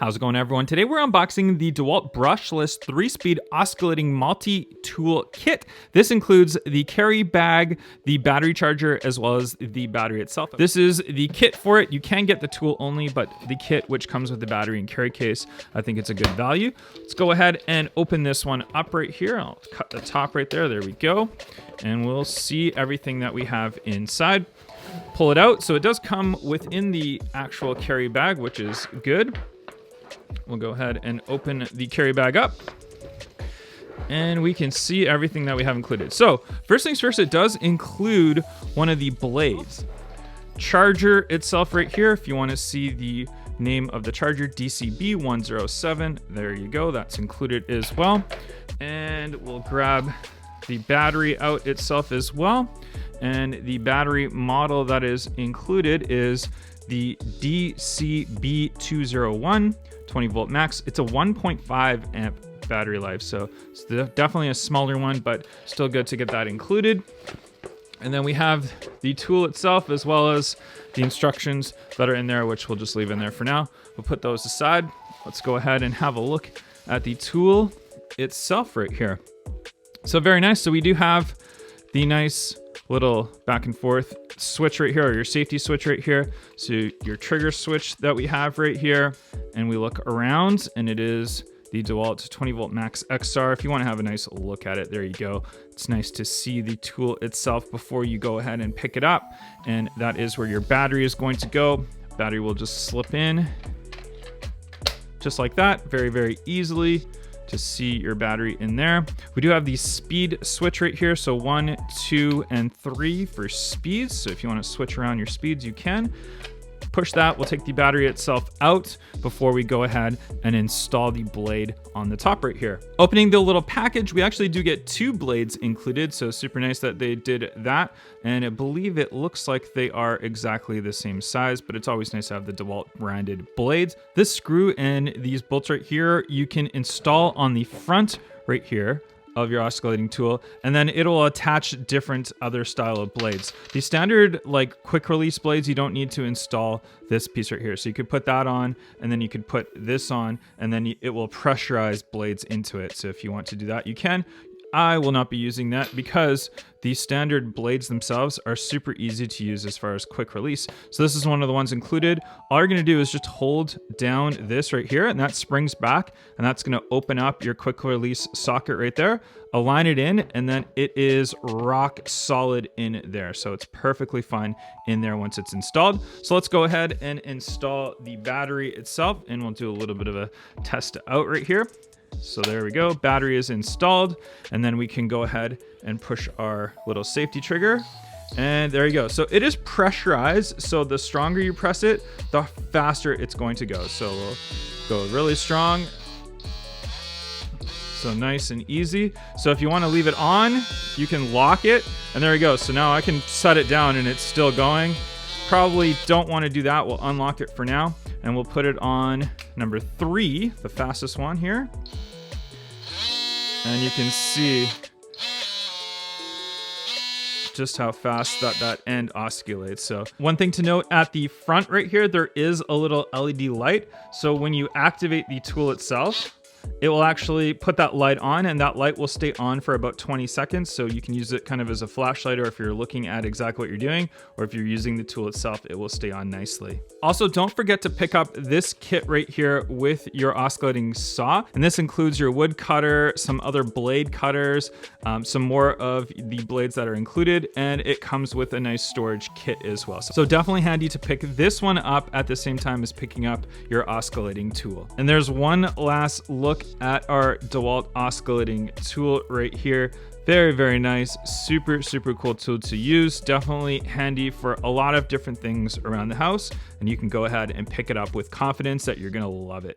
How's it going, everyone? Today we're unboxing the Dewalt brushless 3-speed oscillating multi-tool kit. This includes the carry bag, the battery charger, as well as the battery itself. This is the kit for it. You can get the tool only, but the kit, which comes with the battery and carry case, I think it's a good value. Let's go ahead and open this one up right here. I'll cut the top right there. There we go. And we'll see everything that we have inside. Pull it out. So it does come within the actual carry bag, which is good. We'll go ahead and open the carry bag up and we can see everything that we have included. So first things first, it does include one of the blades. Charger itself right here, if you want to see the name of the charger, DCB107, there you go, that's included as well. And we'll grab the battery out itself as well. And the battery model that is included is the DCB201 20 volt max. It's a 1.5 amp battery life, so it's definitely a smaller one, but still good to get that included. And then we have the tool itself, as well as the instructions that are in there, which we'll just leave in there for now. We'll put those aside. Let's go ahead and have a look at the tool itself right here. So very nice. So we do have the nice little back and forth switch right here, or your safety switch right here. So your trigger switch that we have right here, and we look around and it is the Dewalt 20 volt max XR. If you want to have a nice look at it, there you go. It's nice to see the tool itself before you go ahead and pick it up. And that is where your battery is going to go. Battery will just slip in just like that, very, very easily to see your battery in there. We do have the speed switch right here. So 1, 2, and 3 for speeds. So if you want to switch around your speeds, you can. Push that, we'll take the battery itself out before we go ahead and install the blade on the top right here. Opening the little package, we actually do get 2 blades included, so super nice that they did that. And I believe it looks like they are exactly the same size, but it's always nice to have the Dewalt branded blades. This screw and these bolts right here, you can install on the front right here of your oscillating tool, and then it'll attach different other style of blades. The standard like quick release blades, you don't need to install this piece right here. So you could put that on, and then you could put this on, and then it will pressurize blades into it. So if you want to do that, you can. I will not be using that because the standard blades themselves are super easy to use as far as quick release. So this is one of the ones included. All you're gonna do is just hold down this right here, and that springs back, and that's gonna open up your quick release socket right there, align it in, and then it is rock solid in there. So it's perfectly fine in there once it's installed. So let's go ahead and install the battery itself, and we'll do a little bit of a test out right here. So there we go, battery is installed, and then we can go ahead and push our little safety trigger, and there you go. So it is pressurized, so the stronger you press it, the faster it's going to go. So we'll go really strong, so nice and easy. So if you want to leave it on, you can lock it, and there you go. So now I can set it down and it's still going. Probably don't want to do that. We'll unlock it for now, and we'll put it on number 3, the fastest one here. And you can see just how fast that end oscillates. So one thing to note, at the front right here, there is a little LED light. So when you activate the tool itself, it will actually put that light on, and that light will stay on for about 20 seconds. So you can use it kind of as a flashlight, or if you're looking at exactly what you're doing, or if you're using the tool itself, it will stay on nicely. Also, don't forget to pick up this kit right here with your oscillating saw. And this includes your wood cutter, some other blade cutters, some more of the blades that are included, and it comes with a nice storage kit as well. So definitely handy to pick this one up at the same time as picking up your oscillating tool. And there's one last look at our Dewalt oscillating tool right here. Very, very nice, super, super cool tool to use. Definitely handy for a lot of different things around the house, and you can go ahead and pick it up with confidence that you're gonna love it.